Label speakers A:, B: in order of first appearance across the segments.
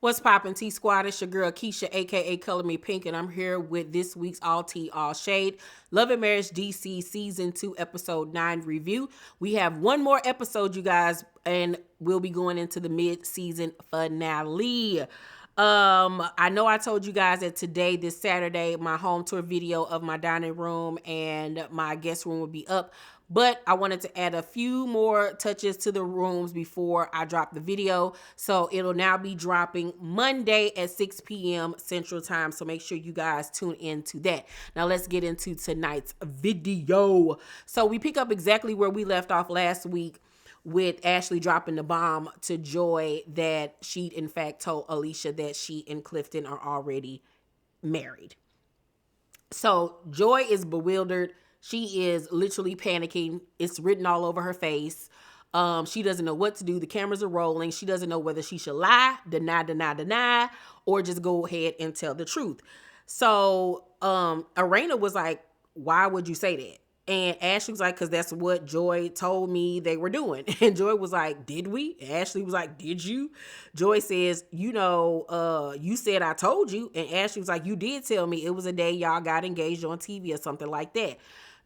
A: What's poppin' T Squad? It's your girl Keisha, aka Color Me Pynk, and I'm here with this week's All Tea, All Shade Love and Marriage DC Season 2, Episode 9 review. We have one more episode, you guys, and we'll be going into the mid-season finale. I know I told you guys that today, this Saturday, my home tour video of my dining room and my guest room will be up. But I wanted to add a few more touches to the rooms before I drop the video. So it'll now be dropping Monday at 6 p.m. Central Time. So make sure you guys tune in to that. Now let's get into tonight's video. So we pick up exactly where we left off last week with Ashley dropping the bomb to Joi that she in fact told Alicia that she and Clifton are already married. So Joi is bewildered. She is literally panicking. It's written all over her face. She doesn't know what to do. The cameras are rolling. She doesn't know whether she should lie, deny, or just go ahead and tell the truth. So Erana was like, why would you say that? And Ashley was like, because that's what Joi told me they were doing. And Joi was like, did we? And Ashley was like, did you? Joi says, you said I told you. And Ashley was like, you did tell me it was a day y'all got engaged on TV or something like that.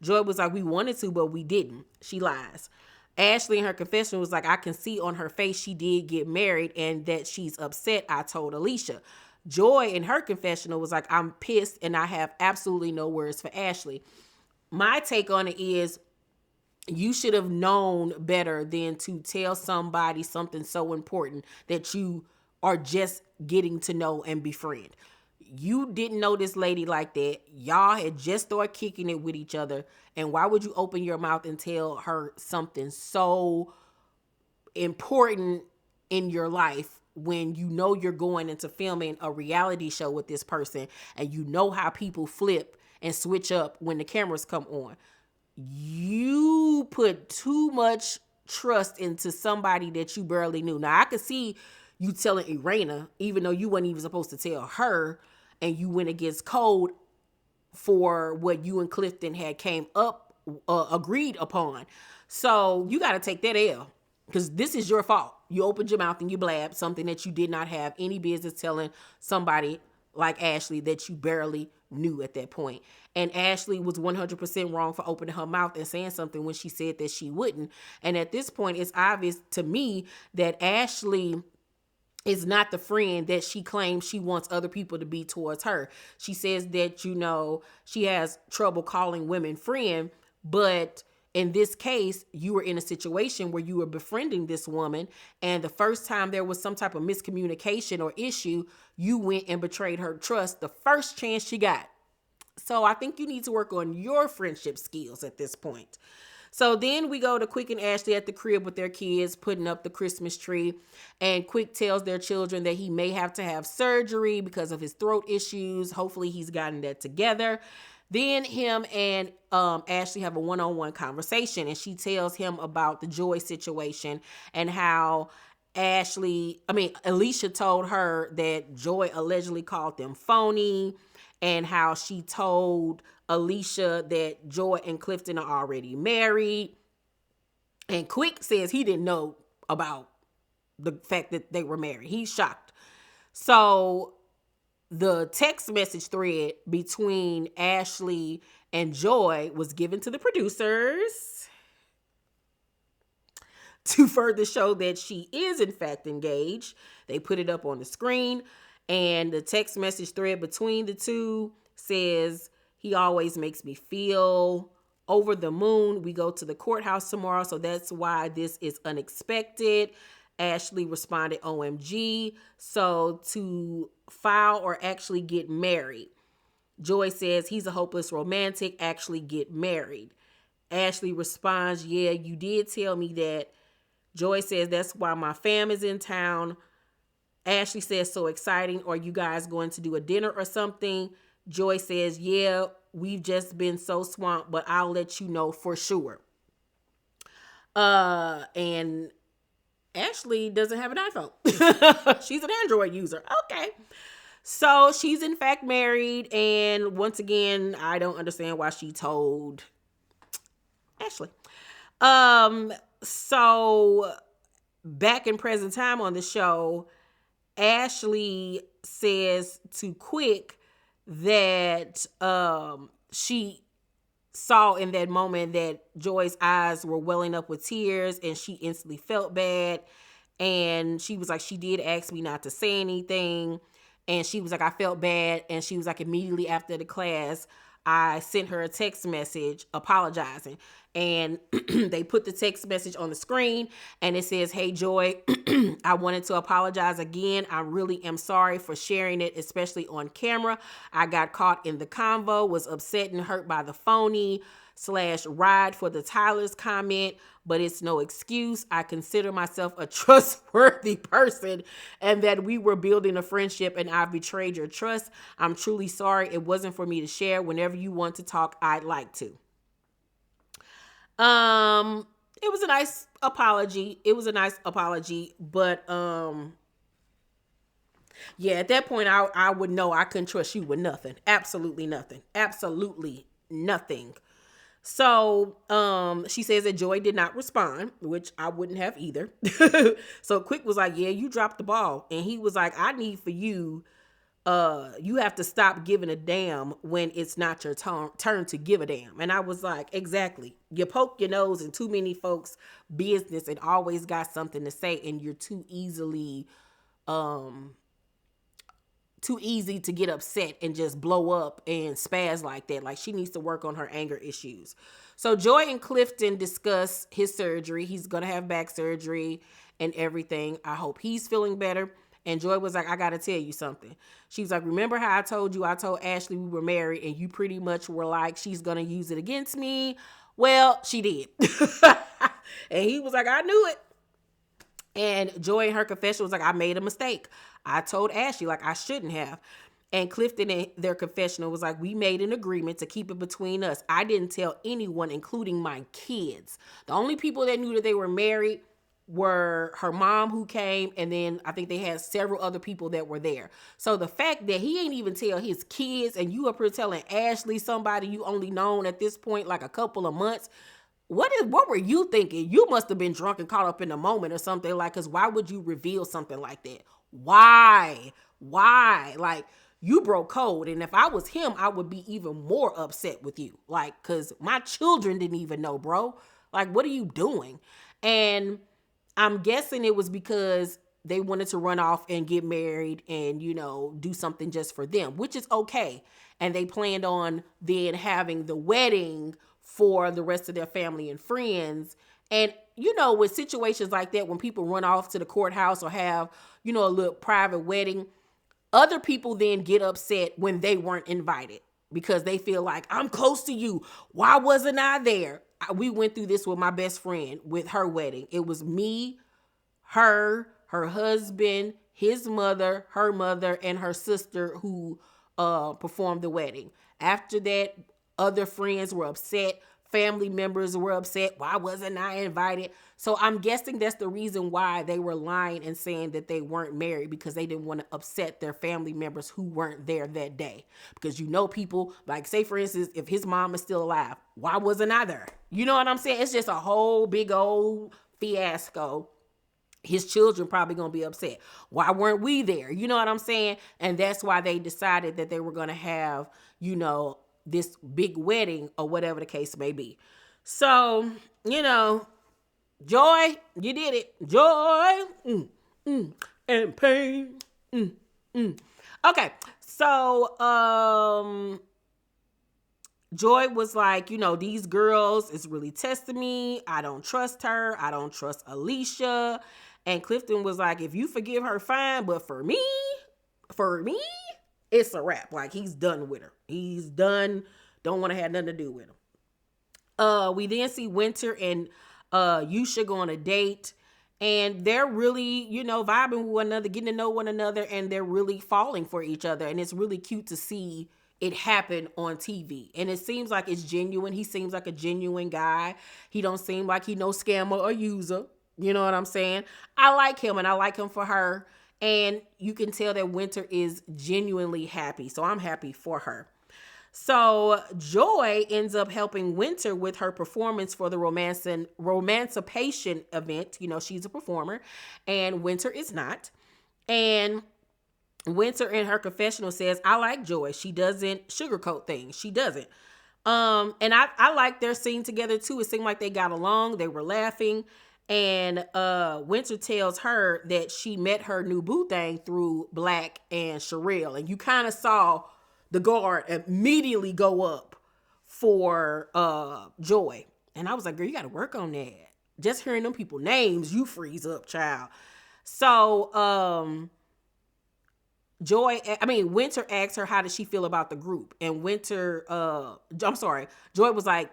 A: Joi was like, we wanted to, but we didn't. She lies. Ashley in her confession was like, I can see on her face she did get married and that she's upset. I told Alicia. Joi in her confessional was like, I'm pissed and I have absolutely no words for Ashley. My take on it is you should have known better than to tell somebody something so important that you are just getting to know and befriend. You didn't know this lady like that. Y'all had just started kicking it with each other. And why would you open your mouth and tell her something so important in your life when you know you're going into filming a reality show with this person and you know how people flip and switch up when the cameras come on? You put too much trust into somebody that you barely knew. Now, I could see you telling Erana, even though you weren't even supposed to tell her, and you went against code for what you and Clifton had came up, agreed upon. So you got to take that L, because this is your fault. You opened your mouth and you blabbed something that you did not have any business telling somebody like Ashley that you barely knew at that point. And Ashley was 100% wrong for opening her mouth and saying something when she said that she wouldn't. And at this point, it's obvious to me that Ashley is not the friend that she claims she wants other people to be towards her. She says that, she has trouble calling women friend, but in this case, you were in a situation where you were befriending this woman, and the first time there was some type of miscommunication or issue, you went and betrayed her trust the first chance she got. So I think you need to work on your friendship skills at this point. So then we go to Quick and Ashley at the crib with their kids, putting up the Christmas tree. And Quick tells their children that he may have to have surgery because of his throat issues. Hopefully he's gotten that together. Then him and Ashley have a one-on-one conversation, and she tells him about the Joi situation and how Alicia told her that Joi allegedly called them phony, and how she told Alicia that Joi and Clifton are already married. And Quick says he didn't know about the fact that they were married. He's shocked. So the text message thread between Ashley and Joi was given to the producers to further show that she is in fact engaged. They put it up on the screen, and the text message thread between the two says, he always makes me feel over the moon. We go to the courthouse tomorrow, so that's why this is unexpected. Ashley responded, OMG. So to file or actually get married. Joi says, he's a hopeless romantic, actually get married. Ashley responds, yeah, you did tell me that. Joi says, that's why my fam is in town. Ashley says, so exciting. Are you guys going to do a dinner or something? Joi says, yeah, we've just been so swamped, but I'll let you know for sure. And Ashley doesn't have an iPhone. She's an Android user. Okay. So she's in fact married. And once again, I don't understand why she told Ashley. So back in present time on the show, Ashley says to Quick that she saw in that moment that Joy's eyes were welling up with tears and she instantly felt bad. And she was like, she did ask me not to say anything. And she was like, I felt bad. And she was like, immediately after the class, I sent her a text message apologizing. And they put the text message on the screen and it says, "Hey, Joy, I wanted to apologize again. I really am sorry for sharing it, especially on camera. I got caught in the convo, was upset and hurt by the phony / ride for the Tyler's comment, but it's no excuse. I consider myself a trustworthy person and that we were building a friendship and I betrayed your trust. I'm truly sorry. It wasn't for me to share. Whenever you want to talk, I'd like to." It was a nice apology. But yeah, at that point I would know I couldn't trust you with nothing. Absolutely nothing. Absolutely nothing. So she says that Joy did not respond, which I wouldn't have either. So Quick was like, "Yeah, you dropped the ball." And he was like, "I need for you, you have to stop giving a damn when it's not your turn to give a damn." And I was like, exactly. You poke your nose in too many folks' business and always got something to say, and you're too easy to get upset and just blow up and spaz like that. Like, she needs to work on her anger issues. So Joy and Clifton discuss his surgery. He's going to have back surgery and everything. I hope he's feeling better. And Joy was like, "I got to tell you something." She was like, "Remember how I told Ashley we were married and you pretty much were like, she's going to use it against me?" Well, she did. And he was like, "I knew it." And Joy in her confession was like, "I made a mistake. I told Ashley like I shouldn't have." And Clifton in their confessional was like, "We made an agreement to keep it between us. I didn't tell anyone, including my kids. The only people that knew that they were married were her mom who came, and then I think they had several other people that were there." So the fact that he ain't even tell his kids and you up here telling Ashley, somebody you only known at this point like a couple of months, what were you thinking? You must have been drunk and caught up in the moment or something, like, because why would you reveal something like that? Why? Like, you broke code. And if I was him, I would be even more upset with you. Like, because my children didn't even know, bro. Like, what are you doing? And I'm guessing it was because they wanted to run off and get married and, do something just for them, which is okay. And they planned on then having the wedding for the rest of their family and friends. And, with situations like that, when people run off to the courthouse or have, a little private wedding, other people then get upset when they weren't invited because they feel like, I'm close to you. Why wasn't I there? We went through this with my best friend with her wedding. It was me, her husband, his mother, her mother, and her sister who performed the wedding. After that, other friends were upset. Family members were upset. Why wasn't I invited? So I'm guessing that's the reason why they were lying and saying that they weren't married, because they didn't want to upset their family members who weren't there that day. Because people, like, say for instance, if his mom is still alive, why wasn't I there? You know what I'm saying? It's just a whole big old fiasco. His children probably going to be upset. Why weren't we there? You know what I'm saying? And that's why they decided that they were going to have, this big wedding or whatever the case may be. So, Joy, you did it. Joy and pain. Okay. So, Joy was like, these girls is really testing me. I don't trust her. I don't trust Alicia. And Clifton was like, if you forgive her, fine. But for me, it's a wrap. Like, he's done with her. He's done. Don't want to have nothing to do with him. We then see Winter and Yusha go on a date. And they're really, vibing with one another, getting to know one another. And they're really falling for each other. And it's really cute to see it happen on TV. And it seems like it's genuine. He seems like a genuine guy. He don't seem like he no scammer or user. You know what I'm saying? I like him, and I like him for her. And you can tell that Winter is genuinely happy. So I'm happy for her. So Joy ends up helping Winter with her performance for the Romancipation event. She's a performer and Winter is not. And Winter in her confessional says, I like Joi. She doesn't sugarcoat things. She doesn't. And I like their scene together too. It seemed like they got along. They were laughing. And Winter tells her that she met her new boo thing through Black and Sherelle. And you kind of saw the guard immediately go up for Joi. And I was like, girl, you got to work on that. Just hearing them people names, you freeze up, child. So Winter asked her how did she feel about the group. And Joi was like,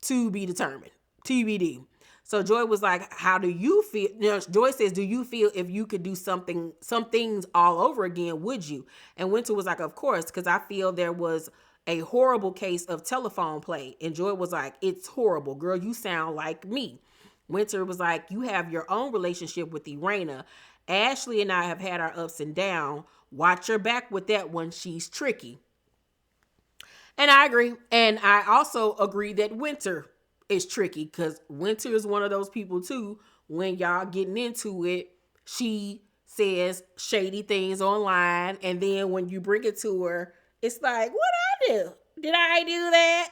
A: to be determined, TBD. So Joi was like, how do you feel? Joi says, do you feel if you could do some things all over again, would you? And Winter was like, of course, because I feel there was a horrible case of telephone play. And Joi was like, it's horrible. Girl, you sound like me. Winter was like, you have your own relationship with Erana. Ashley and I have had our ups and downs. Watch her back with that one. She's tricky. And I agree. And I also agree that Winter is tricky because Winter is one of those people too. When y'all getting into it, she says shady things online. And then when you bring it to her, it's like, what I do? Did I do that?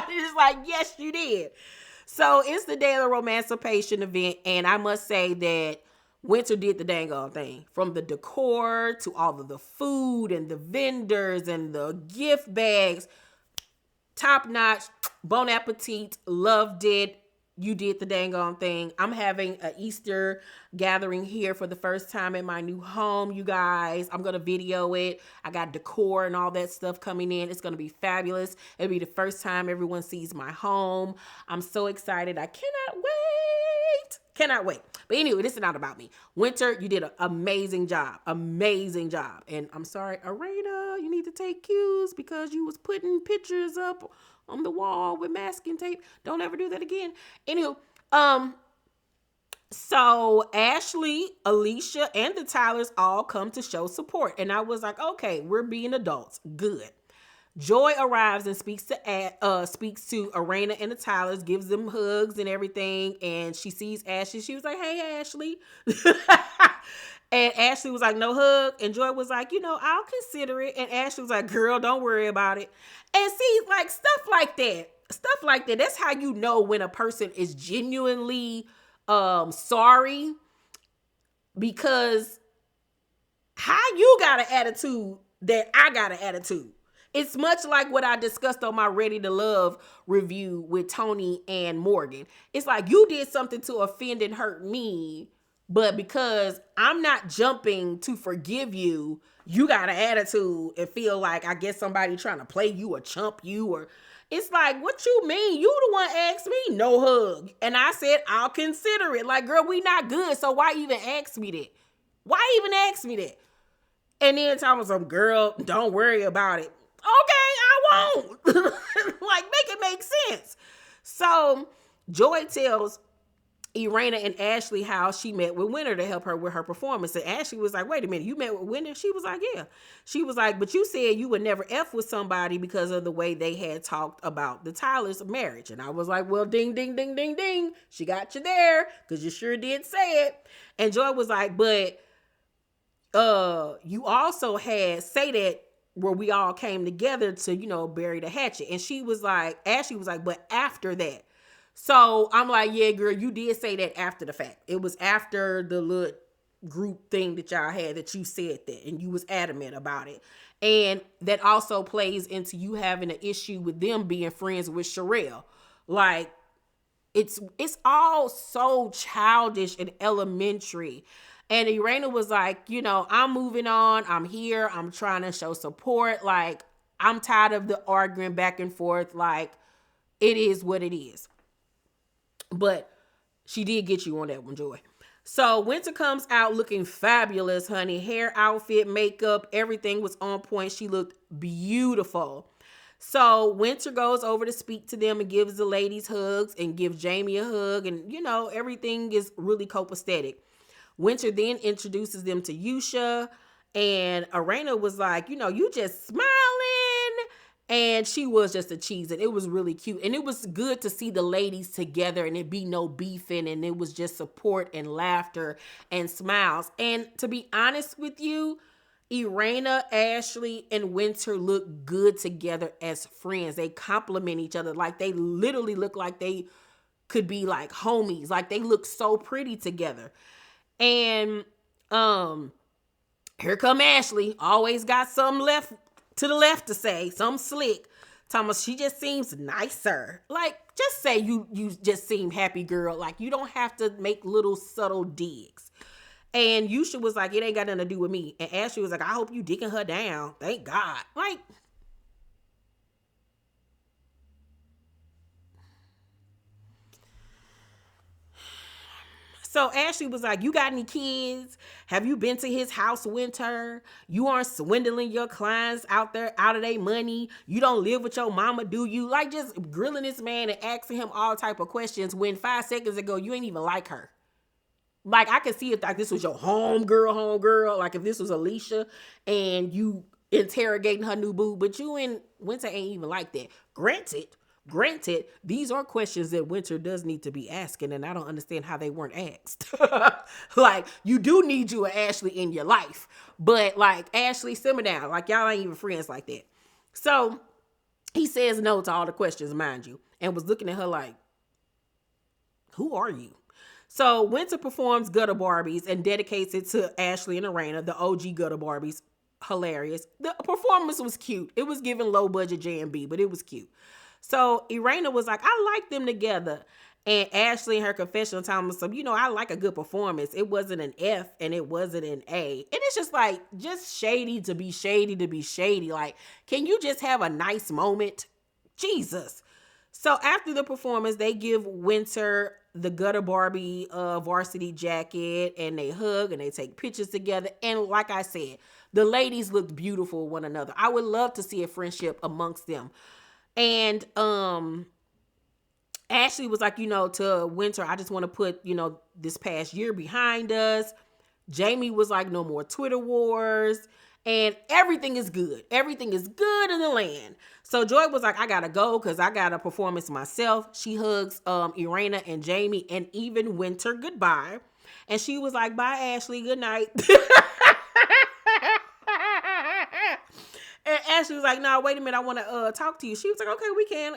A: It's like, yes, you did. So it's the day of the Romancipation event. And I must say that Winter did the dang on thing. From the decor to all of the food and the vendors and the gift bags. Top notch. Bon appetit. Loved it. You did the dang on thing. I'm having an Easter gathering here for the first time in my new home, you guys. I'm going to video it. I got decor and all that stuff coming in. It's going to be fabulous. It'll be the first time everyone sees my home. I'm so excited. I cannot wait. Cannot wait. But anyway, this is not about me. Winter, you did an amazing job. Amazing job. And I'm sorry, Erana, you need to take cues because you was putting pictures up on the wall with masking tape. Don't ever do that again. Anywho, so Ashley, Alicia, and the Tylers all come to show support. And I was like, okay, we're being adults. Good. Joi arrives and speaks to Erana and the Tylers, gives them hugs and everything. And she sees Ashley. She was like, hey, Ashley. And Ashley was like, no hug. And Joi was like, I'll consider it. And Ashley was like, girl, don't worry about it. And see, like, stuff like that. That's how you know when a person is genuinely sorry. Because how you got an attitude that I got an attitude. It's much like what I discussed on my Ready to Love review with Tony and Morgan. It's like you did something to offend and hurt me, but because I'm not jumping to forgive you, you got an attitude and feel like I guess somebody trying to play you or chump you or it's like, what you mean? You the one asked me no hug. And I said, I'll consider it. Like, girl, we not good. So why even ask me that? Why even ask me that? And then telling some girl, don't worry about it. Okay, I won't. Like, make it make sense. So Joi tells Erana and Ashley how she met with Winter to help her with her performance. And Ashley was like, wait a minute, you met with Winter? She was like, yeah. She was like, but you said you would never F with somebody because of the way they had talked about the Tylers' marriage. And I was like, well, ding, ding, ding, ding, ding. She got you there because you sure did say it. And Joi was like, but you also had say that where we all came together to, bury the hatchet. And she was like, Ashley was like, but after that. So I'm like, yeah, girl, you did say that after the fact. It was after the little group thing that y'all had that you said that and you was adamant about it. And that also plays into you having an issue with them being friends with Sherelle. Like, it's all so childish and elementary. And Erana was like, I'm moving on. I'm here. I'm trying to show support. Like, I'm tired of the arguing back and forth. Like, it is what it is. But she did get you on that one, Joi. So Winter comes out looking fabulous, honey. Hair, outfit, makeup, everything was on point. She looked beautiful. So Winter goes over to speak to them and gives the ladies hugs and gives Jamie a hug. And, everything is really copacetic. Winter then introduces them to Yusha, and Erana was like, you just smiling And she was just a cheese, and it was really cute. And it was good to see the ladies together and it be no beefing, and it was just support and laughter and smiles. And to be honest with you, Erana, Ashley, and Winter look good together as friends. They complement each other. Like, they literally look like they could be like homies. Like, they look so pretty together. And here come Ashley. Always got something left to the left to say. Something slick. Thomas, she just seems nicer. Like, just say you just seem happy, girl. Like, you don't have to make little subtle digs. And Yusha was like, it ain't got nothing to do with me. And Ashley was like, I hope you dicking her down. Thank God. Like, so Ashley was like, you got any kids? Have you been to his house, Winter? You aren't swindling your clients out there out of their money. You don't live with your mama, do you? Like, just grilling this man and asking him all type of questions when 5 seconds ago you ain't even like her. Like, I could see if like this was your homegirl. Like, if this was Alicia and you interrogating her new boo, but you and Winter ain't even like that. Granted, these are questions that Winter does need to be asking, and I don't understand how they weren't asked. Like, you do need you an Ashley in your life, but like, Ashley, simmer down. Like, y'all ain't even friends like that. So he says no to all the questions, mind you, and was looking at her like, who are you? So Winter performs Gutter Barbies and dedicates it to Ashley and Erana, the OG Gutter Barbies. Hilarious. The performance was cute. It was giving low budget J&B, but it was cute. So Erana was like, I like them together. And Ashley in her confessional time was some, I like a good performance. It wasn't an F and it wasn't an A. And it's just like, just shady to be shady to be shady. Like, can you just have a nice moment? Jesus. So after the performance, they give Winter the Gutter Barbie varsity jacket and they hug and they take pictures together. And like I said, the ladies looked beautiful with one another. I would love to see a friendship amongst them. And Ashley was like, to Winter, I just want to put, this past year behind us. Jamie was like, no more Twitter wars. And everything is good. Everything is good in the land. So Joi was like, I gotta go because I got a performance myself. She hugs Erana and Jamie and even Winter goodbye. And she was like, bye, Ashley. Good night. And Ashley was like, no, wait a minute. I want to talk to you. She was like, okay, we can.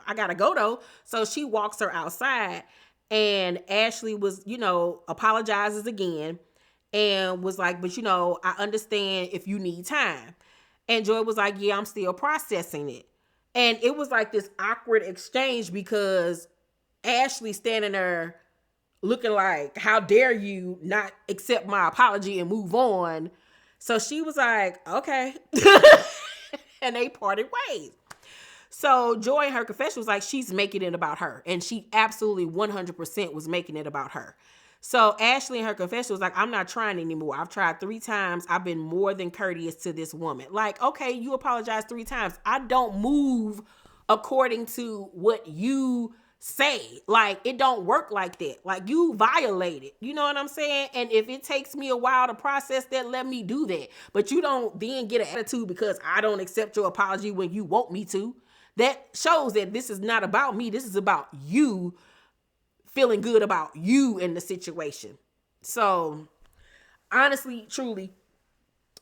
A: I got to go, though. So she walks her outside. And Ashley was, apologizes again. And was like, but, I understand if you need time. And Joi was like, yeah, I'm still processing it. And it was like this awkward exchange because Ashley standing there looking like, how dare you not accept my apology and move on? So she was like, okay. And they parted ways. So Joi in her confession was like, she's making it about her. And she absolutely 100% was making it about her. So Ashley in her confession was like, I'm not trying anymore. I've tried 3 times. I've been more than courteous to this woman. Like, okay, you apologized 3 times. I don't move according to what you say. Like, it don't work like that. Like, you violated. You know what I'm saying? And if it takes me a while to process that, let me do that. But you don't then get an attitude because I don't accept your apology when you want me to. That shows that this is not about me. This is about you feeling good about you in the situation. So, honestly, truly,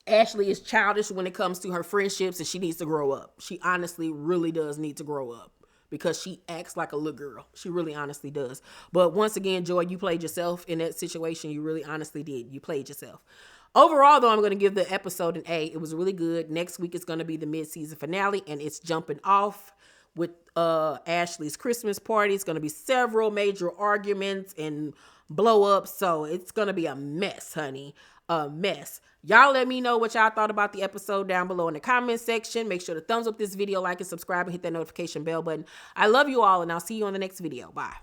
A: Ashley is childish when it comes to her friendships and she needs to grow up. She honestly really does need to grow up because she acts like a little girl. She really honestly does. But once again, Joi, you played yourself in that situation. You really honestly did. You played yourself. Overall, though, I'm going to give the episode an A. It was really good. Next week is going to be the mid-season finale, and it's jumping off with Ashley's Christmas party. It's going to be several major arguments and blow-ups, so it's going to be a mess, honey. A mess. Y'all let me know what y'all thought about the episode down below in the comment section. Make sure to thumbs up this video, like and subscribe, and hit that notification bell button. I love you all, and I'll see you on the next video. Bye.